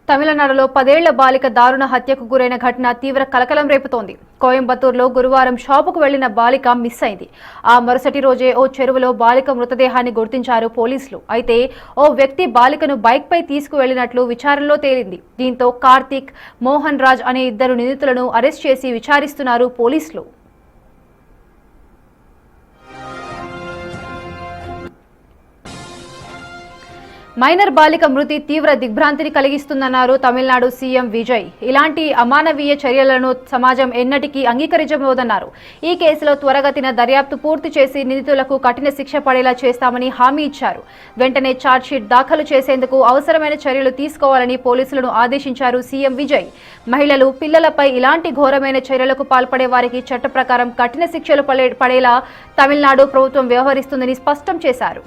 తమిళనాడులో 10 ఏళ్ల బాలిక దారుణ హత్యకు గురైన ఘటన తీవ్ర కలకలం రేపుతోంది. కోయంబత్తూరులో గురువారం షాపుకు వెళ్లిన బాలిక మిస్ అయింది. ఆ మరుసటి రోజే ఓ చెరువులో బాలిక మృతదేహాన్ని గుర్తించారు పోలీసులు. అయితే ఓ వ్యక్తి బాలికను బైక్పై తీసుకువెళ్లినట్లు విచారణలో తేలింది. దీంతో కార్తీక్, మోహన్ రాజ్ అనే ఇద్దరు నిందితులను అరెస్ట్ చేసి విచారిస్తున్నారు పోలీసులు. మైనర్ బాలిక మృతి తీవ్ర దిగ్భ్రాంతిని కలిగిస్తుందన్నారు తమిళనాడు సీఎం విజయ్. ఇలాంటి అమానవీయ చర్యలను సమాజం ఎన్నటికీ అంగీకరించబోదన్నారు. ఈ కేసులో త్వరగతిన దర్యాప్తు పూర్తి చేసి నిందితులకు కఠిన శిక్ష పడేలా చేస్తామని హామీ ఇచ్చారు. వెంటనే ఛార్జ్షీట్ దాఖలు చేసేందుకు అవసరమైన చర్యలు తీసుకోవాలని పోలీసులను ఆదేశించారు సీఎం విజయ్. మహిళలు, పిల్లలపై ఇలాంటి ఘోరమైన చర్యలకు పాల్పడే వారికి చట్ట ప్రకారం కఠిన శిక్షలు పడేలా తమిళనాడు ప్రభుత్వం వ్యవహరిస్తుందని స్పష్టం చేశారు.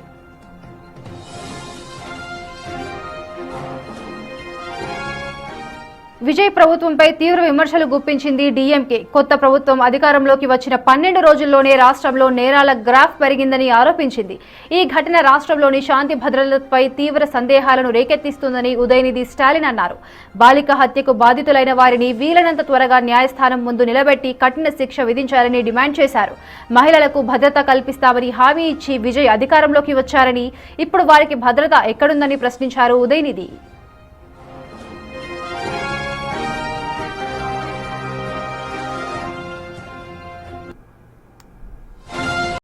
విజయ్ ప్రభుత్వంపై తీవ్ర విమర్శలు గుప్పించింది డీఎంకే. కొత్త ప్రభుత్వం అధికారంలోకి వచ్చిన 12 రోజుల్లోనే రాష్ట్రంలో నేరాల గ్రాఫ్ పెరిగిందని ఆరోపించింది. ఈ ఘటన రాష్ట్రంలోని శాంతి భద్రతలపై తీవ్ర సందేహాలను రేకెత్తిస్తుందని ఉదయనిధి స్టాలిన్ అన్నారు. బాలిక హత్యకు బాధితులైన వారిని వీలైనంత త్వరగా న్యాయస్థానం ముందు నిలబెట్టి కఠిన శిక్ష విధించాలని డిమాండ్ చేశారు. మహిళలకు భద్రత కల్పిస్తామని హామీ ఇచ్చి విజయ్ అధికారంలోకి వచ్చారని, ఇప్పుడు వారికి భద్రత ఎక్కడుందని ప్రశ్నించారు ఉదయనిధి.